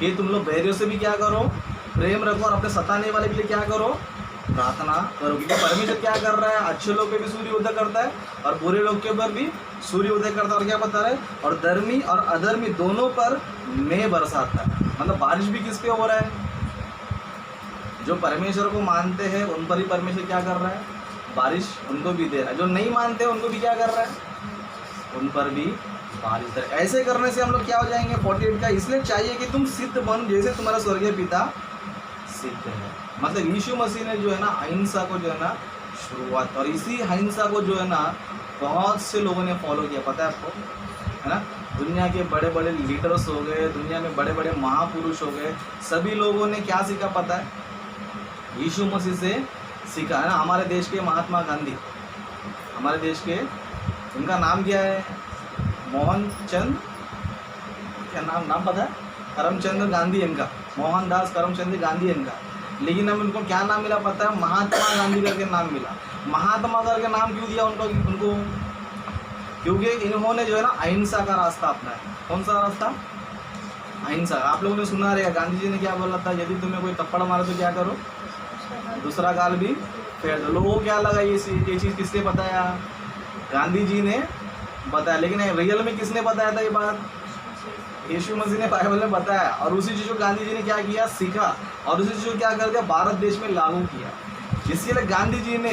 A: कि तुम लोग बैरियों से भी क्या करो, प्रेम रखो और अपने सताने वाले के लिए क्या करो, प्रार्थना करो। क्योंकि परमेश्वर क्या कर रहा है, अच्छे लोग पे भी सूर्य उदय करता है और बुरे लोग के ऊपर भी सूर्य उदय करता है। और क्या बता रहा है, और धर्मी और अधर्मी दोनों पर मेघ बरसाता है। मतलब बारिश भी किस पे हो रहा है? जो परमेश्वर को मानते हैं उन पर ही परमेश्वर क्या कर रहा है, बारिश उनको भी दे रहा है। जो नहीं मानते उनको भी क्या कर रहा है, उन पर भी बारिश दे रहा है। ऐसे करने से हम लोग क्या हो जाएंगे, 48 का, इसलिए चाहिए कि तुम सिद्ध बन जैसे तुम्हारा स्वर्गीय पिता सिद्ध है। मतलब यीशु मसीह ने जो है ना अहिंसा को जो है ना शुरुआत, और इसी अहिंसा को जो है ना बहुत से लोगों ने फॉलो किया। पता है आपको, है ना। दुनिया के बड़े बड़े लीडर्स हो गए, दुनिया में बड़े बड़े महापुरुष हो गए, सभी लोगों ने क्या सीखा पता है, यीशु मसीह से सीखा, है ना। हमारे देश के महात्मा गांधी, हमारे देश के, उनका नाम क्या है, मोहनचंद, क्या नाम पता है, करमचंद गांधी इनका, मोहनदास करमचंद गांधी इनका। लेकिन अब उनको क्या नाम मिला पता है, महात्मा गांधी करके नाम मिला। महात्मा करके नाम क्यों दिया उनको? क्योंकि इन्होंने जो है ना अहिंसा का रास्ता अपनाया। कौन सा रास्ता? अहिंसा। आप लोगों ने सुना रहेगा गांधी जी ने क्या बोला था, यदि तुम्हें कोई थप्पड़ मारे तो क्या करो, दूसरा गाल भी फेर दो। लोगों को क्या लगा ये चीज़ किसने बताया? गांधी जी ने बताया। लेकिन रियल में किसने बताया था ये बात? यीशु मसीह ने बाइबल में बताया। और उसी चीज़ को गांधी जी ने क्या किया, सीखा, और उसी चीज़ को क्या कर दिया, भारत देश में लागू किया। जिसके लिए गांधी जी ने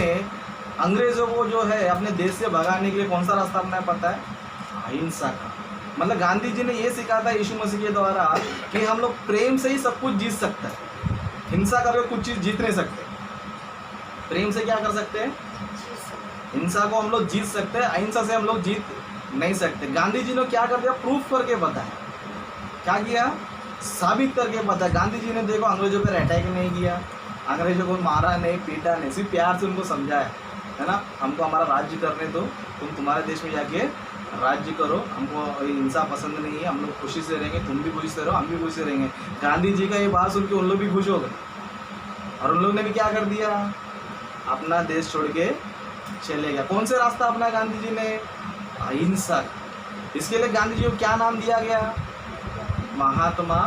A: अंग्रेज़ों को जो है अपने देश से भगाने के लिए कौन सा रास्ता अपनाया पता है? अहिंसा का। मतलब गांधी जी ने ये सिखा था यीशु मसीह के द्वारा कि हम लोग प्रेम से ही सब कुछ जीत सकते हैं, हिंसा करके कुछ चीज़ जीत नहीं सकते। प्रेम से क्या कर सकते हैं, हिंसा को हम लोग जीत सकते हैं, अहिंसा से हम लोग जीत नहीं सकते। गांधी जी ने क्या कर दिया, प्रूफ करके बताया। क्या किया? साबित करके बताया। गांधी जी ने देखो अंग्रेजों पर अटैक नहीं किया, अंग्रेजों को मारा नहीं, पीटा नहीं, सिर्फ प्यार से उनको समझाया, है ना। हमको हमारा राज्य करने दो, तुम तुम्हारे देश में जाके राज्य करो, हमको हिंसा पसंद नहीं है, हम लोग खुशी से रहेंगे, तुम भी खुशी से रहो, हम भी खुशी से रहेंगे। गांधी जी का ये बात सुन के उन लोग भी खुश हो गए, और उन लोग ने भी क्या कर दिया, अपना देश छोड़ के चले गया। कौन से रास्ता अपना गांधी जी ने? अहिंसा। इसके लिए गांधी जी को क्या नाम दिया गया? महात्मा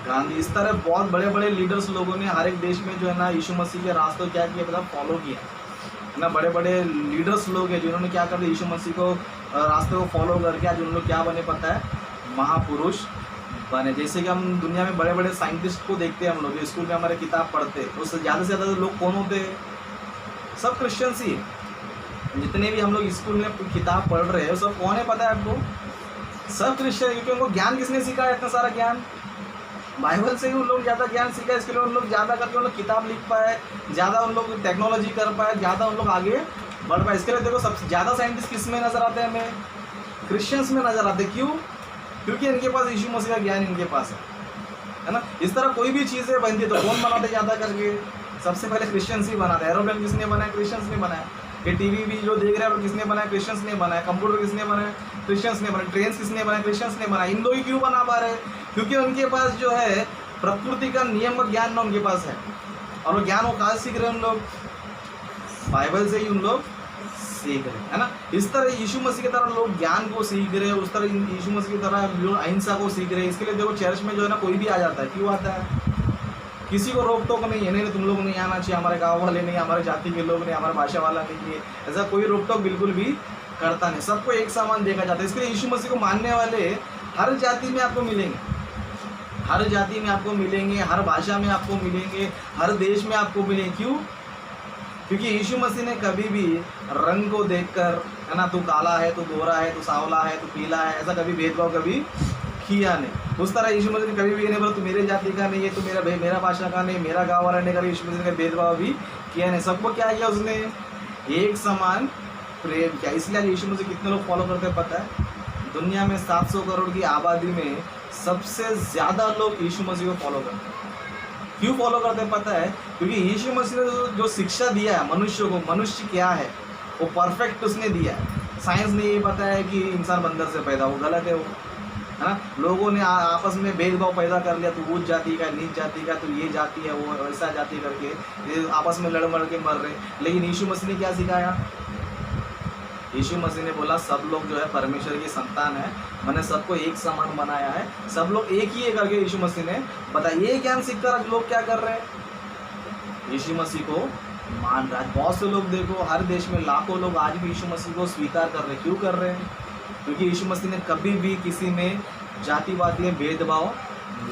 A: गांधी। इस तरह बहुत बड़े बड़े लीडर्स लोगों ने हर एक देश में जो है ना यीशु मसीह के रास्तों क्या किया, मतलब फॉलो किया, है ना। बड़े बड़े लीडर्स लोग हैं जिन्होंने क्या कर दिया, यीशु मसीह को रास्ते को फॉलो करके आज उन लोग क्या बने पता है, महापुरुष बने। जैसे कि हम दुनिया में बड़े बड़े साइंटिस्ट को देखते हैं, हम लोग स्कूल में हमारे किताब पढ़ते हैं, उससे ज़्यादा से ज़्यादा लोग कौन होते हैं? सब क्रिश्चियंस ही है। जितने भी हम लोग स्कूल में किताब पढ़ रहे हैं सब कौन है पता है आपको? सब क्रिश्चियन। क्योंकि उनको ज्ञान किसने सिखाया? इतना सारा ज्ञान बाइबल से ही उन लोग ज़्यादा ज्ञान सीखा। इसके लिए उन लोग ज़्यादा करके उन लोग किताब लिख पाए, ज़्यादा उन लोग टेक्नोलॉजी कर पाए, ज़्यादा उन लोग आगे बढ़ पाए। इसके लिए देखो सबसे ज़्यादा साइंटिस्ट किस में नज़र आते हैं हमें? क्रिश्चियंस में नज़र आते। क्यों? क्योंकि इनके पास यीशु मसीह का ज्ञान इनके पास है ना। इस तरह कोई भी चीज़ें बनती है तो कौन बनाते ज़्यादा करके? सबसे पहले क्रिश्चियंस ही बनाते हैं। एरोप्लेन किसने बनाया? क्रिश्चियंस ने बनाया। ये टीवी भी जो देख रहे हैं किसने बनाया? क्रिश्चियंस ने बनाया। कंप्यूटर किसने बनाया? क्रिश्चियंस ने बनाया। ट्रेन किसने बनाया? क्रिश्चियंस ने बनाया। इन लोग ही क्यों बना पा रहे? क्योंकि उनके पास जो है प्रकृति का नियम का ज्ञान ना उनके पास है। और वो ज्ञान वो कहाँ सीख रहे हैं? उन लोग बाइबल से ही उन लोग सीख रहे हैं, है ना। इस तरह यीशु मसीह की तरह लोग ज्ञान को सीख रहे हैं, उस तरह यीशु मसीह की तरह लोग अहिंसा को सीख रहे हैं। इसके लिए देखो चर्च में जो है ना कोई भी आ जाता है। क्यों आता है? किसी को रोक टोक नहीं है, नहीं तुम लोग नहीं आना चाहिए, हमारे गाँव वाले नहीं, हमारे जाति के लोग नहीं, हमारे भाषा वाला नहीं है, ऐसा कोई रोक टोक बिल्कुल भी करता नहीं। सबको एक समान देखा जाता है। इसके लिए यीशु मसीह को मानने वाले हर जाति में आपको मिलेंगे, हर जाति में आपको मिलेंगे, हर भाषा में आपको मिलेंगे, हर देश में आपको मिलेंगे। क्यों? क्योंकि यीशु मसीह ने कभी भी रंग को देखकर, है ना, तू काला है, तू गोरा है, तू सांवला है, तू पीला है, ऐसा कभी भेदभाव कभी किया नहीं। उस तरह यीशु मसीह ने कभी भी ये नहीं बोला तू मेरे जाति का नहीं है, तू मेरा भाषा का नहीं, मेरा गाँव वाला नहीं कर। यीशु मसीह ने भेदभाव भी किया नहीं, सबको क्या किया उसने? एक समान प्रेम किया। इसलिए यीशु मसीह कितने लोग फॉलो करते हैं पता है? दुनिया में 700 करोड़ की आबादी में सबसे ज़्यादा लोग यीशु मसीह को फॉलो करते हैं। क्यों फॉलो करते हैं पता है? क्योंकि यीशु मसीह ने जो शिक्षा दिया है मनुष्य को, मनुष्य क्या है वो परफेक्ट उसने दिया है। साइंस ने ये बताया है कि इंसान बंदर से पैदा हो, गलत है वो, है ना। लोगों ने आपस में भेदभाव पैदा कर लिया, तू ऊंच जाति का, नीच जाति का, तो ये जाति है वो वैसा जाति करके ये आपस में लड़ मड़ के मर रहे। लेकिन यीशु मसीह ने क्या सिखाया? यीशु मसीह ने बोला सब लोग जो है परमेश्वर की संतान है, मैंने सबको एक समान बनाया है, सब लोग एक ही है करके यीशु मसीह ने बताया। ये ज्ञान सीखकर लोग क्या कर रहे हैं? यीशु मसीह को मान रहा है। बहुत से लोग देखो, हर देश में लाखों लोग आज भी यीशु मसीह को स्वीकार कर रहे हैं। क्यों कर रहे हैं? क्योंकि यीशु मसीह ने कभी भी किसी में जातिवाद में भेदभाव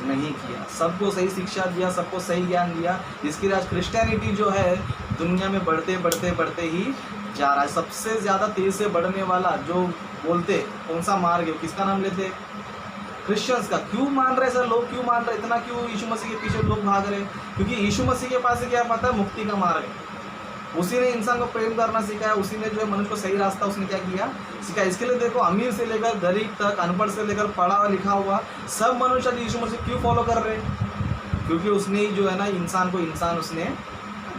A: नहीं किया, सबको सही शिक्षा दिया, सबको सही ज्ञान दिया। इसके लिए आज क्रिश्चियनिटी जो है दुनिया में बढ़ते बढ़ते बढ़ते ही जा रहा है। सबसे ज़्यादा तेज़ से बढ़ने वाला जो बोलते कौन सा मार्ग है, किसका नाम लेते? क्रिश्चियंस का। क्यों मान रहे सर लोग, क्यों मान रहे इतना, क्यों यीशु मसीह के पीछे लोग भाग रहे? क्योंकि यीशु मसीह के पास क्या पता है? मुक्ति का मार्ग है। उसी ने इंसान को प्रेम करना सिखाया, उसी ने जो है मनुष्य को सही रास्ता उसने क्या किया? सिखाया। इसके लिए देखो अमीर से लेकर गरीब तक, अनपढ़ से लेकर पढ़ा लिखा हुआ सब मनुष्य यीशु मसीह क्यों फॉलो कर रहे हैं? क्योंकि उसने ही जो है ना इंसान को इंसान उसने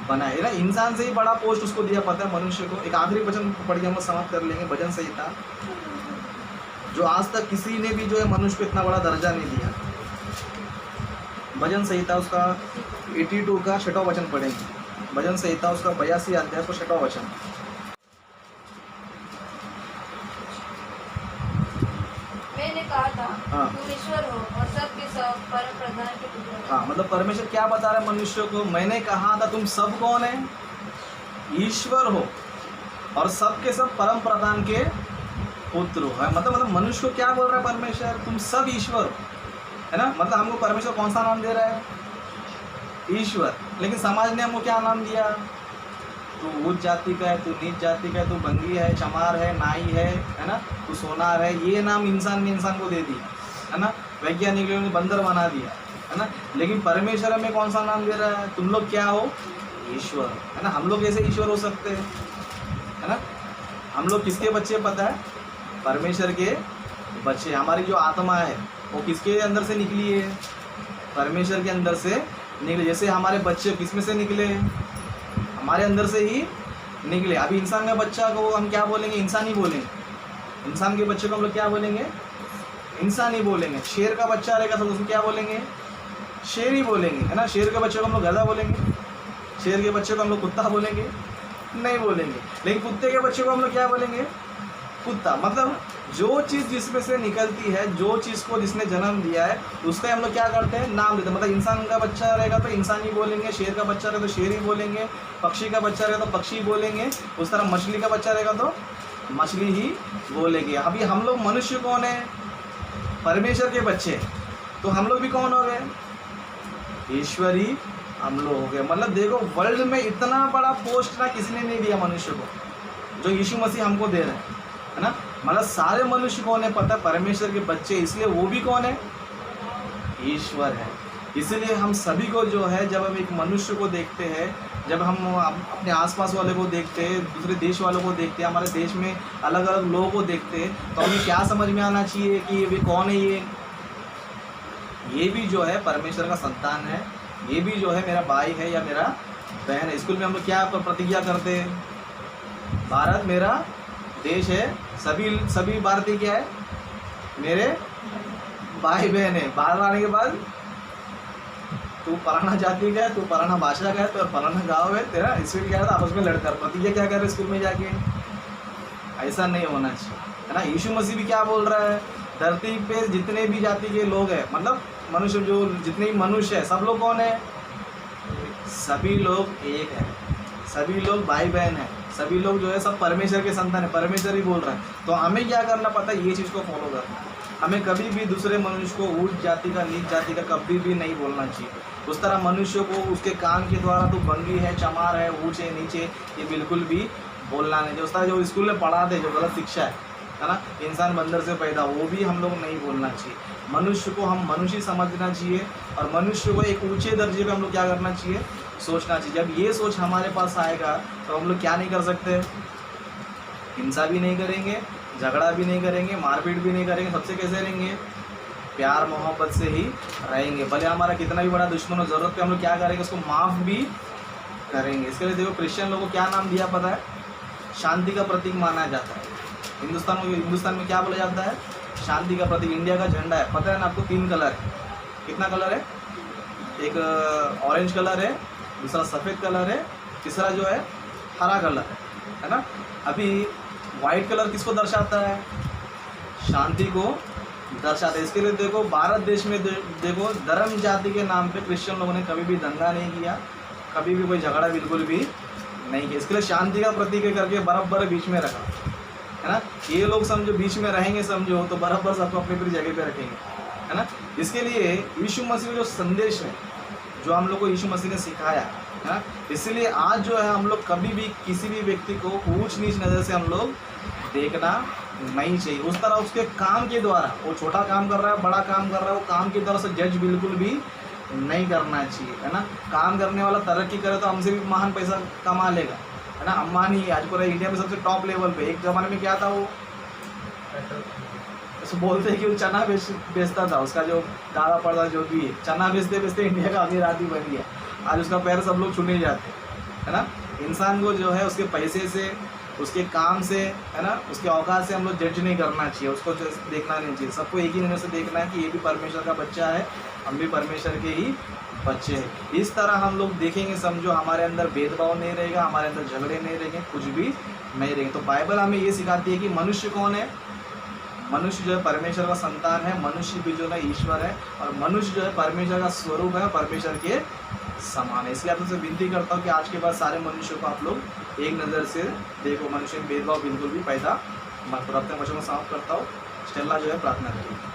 A: बनाया है ना। इंसान से ही बड़ा पोस्ट उसको दिया पता है मनुष्य को। एक आखिरी वचन पढ़ के हम समाप्त कर लेंगे, भजन संहिता, जो आज तक किसी ने भी जो है मनुष्य को इतना बड़ा दर्जा नहीं दिया। भजन संहिता उसका 82 का 6वां वचन पढ़ेंगे। भजन संहिता उसका 82 अध्याय को 6वां वचन।
B: मैंने कहा था
A: हाँ।
B: तुम ईश्वर हो और सबके सब परम प्रधान के पुत्र हो।
A: हाँ, मतलब परमेश्वर क्या बता रहा है मनुष्य को? मैंने कहा था तुम सब कौन है? ईश्वर हो और सबके सब परम प्रधान के पुत्र हो। मतलब मनुष्य को क्या बोल रहा है परमेश्वर? तुम सब ईश्वर हो, है ना। मतलब हमको परमेश्वर कौन सा नाम दे रहा है? ईश्वर। लेकिन समाज ने हमको क्या नाम दिया? तू उच्च जाति का है, तू नीच जाति का है, तू बंगी है, चमार है, नाई है ना, तू सोनार है। ये नाम इंसान ने इंसान को दे दिया, है ना। वैज्ञानिकों ने बंदर बना दिया, है ना। लेकिन परमेश्वर हमें कौन सा नाम दे रहा है? तुम लोग क्या हो? ईश्वर, है ना। हम लोग कैसे ईश्वर हो सकते हैं, है ना। हम लोग किसके बच्चे पता है? परमेश्वर के बच्चे। हमारी जो आत्मा है वो किसके अंदर से निकली है? परमेश्वर के अंदर से निकले। जैसे हमारे बच्चे किस में से निकले? हमारे अंदर से ही निकले। अभी इंसान का बच्चा को हम क्या बोलेंगे? इंसान ही बोलेंगे। इंसान के बच्चे को हम लोग क्या बोलेंगे? इंसान ही बोलेंगे। शेर का बच्चा रहेगा तो उसको क्या बोलेंगे? शेर ही बोलेंगे, है ना। शेर के बच्चे को हम लोग गधा बोलेंगे, शेर के बच्चे को हम लोग कुत्ता बोलेंगे? नहीं बोलेंगे। लेकिन कुत्ते के बच्चे को हम लोग क्या बोलेंगे? कुत्ता। मतलब जो चीज़ जिसमें से निकलती है, जो चीज़ को जिसने जन्म दिया है उसका हम लोग क्या करते हैं? नाम देते हैं। मतलब इंसान का बच्चा रहेगा तो इंसान ही बोलेंगे, शेर का बच्चा रहेगा तो शेर ही बोलेंगे, पक्षी का बच्चा रहेगा तो पक्षी बोलेंगे, उस तरह मछली का बच्चा रहेगा तो मछली ही बोलेंगे। अभी हम लोग मनुष्य कौन है? परमेश्वर के बच्चे। तो हम लोग भी कौन हो गए? ईश्वरी हम लोग हो गए। मतलब देखो वर्ल्ड में इतना बड़ा पोस्ट ना किसी ने नहीं दिया मनुष्य को जो यीशु मसीह हमको दे रहे हैं, है ना। मतलब सारे मनुष्य कौन है पता है? परमेश्वर के बच्चे। इसलिए वो भी कौन है? ईश्वर है। इसलिए हम सभी को जो है, जब हम एक मनुष्य को देखते हैं, जब हम अपने आसपास वाले को देखते हैं, दूसरे देश वालों को देखते हैं, हमारे देश में अलग अलग लोगों को देखते हैं, तो हमें क्या समझ में आना चाहिए कि ये कौन है? ये भी जो है परमेश्वर का संतान है, ये भी जो है मेरा भाई है या मेरा बहन है। स्कूल में हम लोग क्या प्रतिज्ञा करते हैं? भारत मेरा देश है, सभी भारतीय क्या है? मेरे भाई बहन है। बाहर आने के बाद तू फलाना जाति का है, तू फलाना भाषा का है, तो फलाना गाँव है तेरा, इसमें क्या है? आपस में लड़कर प्रतिज्ञा क्या कर रहे स्कूल में जाके? ऐसा नहीं होना चाहिए, है ना। यीशु मसीह भी क्या बोल रहा है? धरती पे जितने भी जाति के लोग हैं, मतलब मनुष्य, जो जितने भी मनुष्य है, सब लोग कौन है? सभी लोग एक है, सभी लोग भाई बहन है, सभी लोग जो है सब परमेश्वर के संतान है। परमेश्वर ही बोल रहा है। तो हमें क्या करना पता है? ये चीज़ को फॉलो करना। हमें कभी भी दूसरे मनुष्य को ऊंच जाति का नीच जाति का कभी भी नहीं बोलना चाहिए। उस तरह मनुष्य को उसके काम के द्वारा तो बंगी है, चमार है, ऊँचे नीचे ये बिल्कुल भी बोलना नहीं। जो उस तरह जो स्कूल में पढ़ाते जो गलत शिक्षा है ना, इंसान बंदर से पैदा, वो भी हम लोग नहीं बोलना चाहिए। मनुष्य को हम मनुष्य समझना चाहिए और मनुष्य को एक ऊंचे दर्जे पे हम लोग क्या करना चाहिए, सोचना चाहिए। जब ये सोच हमारे पास आएगा तो हम लोग क्या नहीं कर सकते, हिंसा भी नहीं करेंगे, झगड़ा भी नहीं करेंगे, मारपीट भी नहीं करेंगे। सबसे कैसे रहेंगे, प्यार मोहब्बत से ही रहेंगे। भले हमारा कितना भी बड़ा दुश्मन हो, ज़रूरत पे हम लोग क्या करेंगे, उसको माफ़ भी करेंगे। इसके लिए देखो क्रिश्चियन लोगों को क्या नाम दिया पता है, शांति का प्रतीक माना जाता है। हिंदुस्तान में क्या बोला जाता है, शांति का प्रतीक। इंडिया का झंडा है, पता है ना आपको, 3 कलर है। कितना कलर है, एक ऑरेंज कलर है, दूसरा सफ़ेद कलर है, तीसरा जो है हरा कलर है ना। अभी वाइट कलर किसको दर्शाता है, शांति को दर्शाता है। इसके लिए देखो भारत देश में देखो धर्म जाति के नाम पे क्रिश्चियन लोगों ने कभी भी दंगा नहीं किया, कभी भी कोई झगड़ा बिल्कुल भी नहीं किया। इसके लिए शांति का प्रतीक करके बराबर बीच में रखा है ना। ये लोग समझो बीच में रहेंगे, समझो तो बराबर सबको अपनी अपनी जगह पे रखेंगे, है ना। इसके लिए यीशु मसीह का जो संदेश है, जो हम लोग को यीशु मसीह ने सिखाया है ना, इसलिए आज जो है हम लोग कभी भी किसी भी व्यक्ति को ऊंच नीच नज़र से हम लोग देखना नहीं चाहिए। उस तरह उसके काम के द्वारा, वो छोटा काम कर रहा है, बड़ा काम कर रहा है, वो काम की तरह से जज बिल्कुल भी नहीं करना चाहिए, है ना। काम करने वाला तरक्की करे तो हमसे भी महान पैसा कमा लेगा, है ना। अंबानी आज पूरा इंडिया में सबसे टॉप लेवल पे, एक ज़माने में क्या था, वो उसको बोलते हैं कि वो चना बेचता था, उसका जो दादा परदादा जो भी है, चना बेचते बेचते इंडिया का अमीर आदमी बन गया। आज उसका पैर सब लोग छूने जाते हैं, है ना। इंसान को जो है उसके पैसे से, उसके काम से, है ना, उसके औकात से हम लोग जज नहीं करना चाहिए, उसको देखना नहीं चाहिए। सबको एक ही नज़र से देखना है कि ये भी परमेश्वर का बच्चा है, हम भी परमेश्वर के ही बच्चे हैं। इस तरह हम लोग देखेंगे, समझो हमारे अंदर भेदभाव नहीं रहेगा, हमारे अंदर झगड़े नहीं रहेंगे, कुछ भी नहीं रहेंगे। तो बाइबल हमें ये सिखाती है कि मनुष्य कौन है, मनुष्य जो है परमेश्वर का संतान है, मनुष्य भी जो है ईश्वर है, और मनुष्य जो है परमेश्वर का स्वरूप है, परमेश्वर के समान है। इसलिए आप तुमसे विनती करता हूँ कि आज के बाद सारे मनुष्यों को आप लोग एक नज़र से देखो, मनुष्य में भेदभाव बिल्कुल भी पैदा मत करो। अपने वचन को समाप्त करता हूँ। स्टेला जो है प्रार्थना करिए।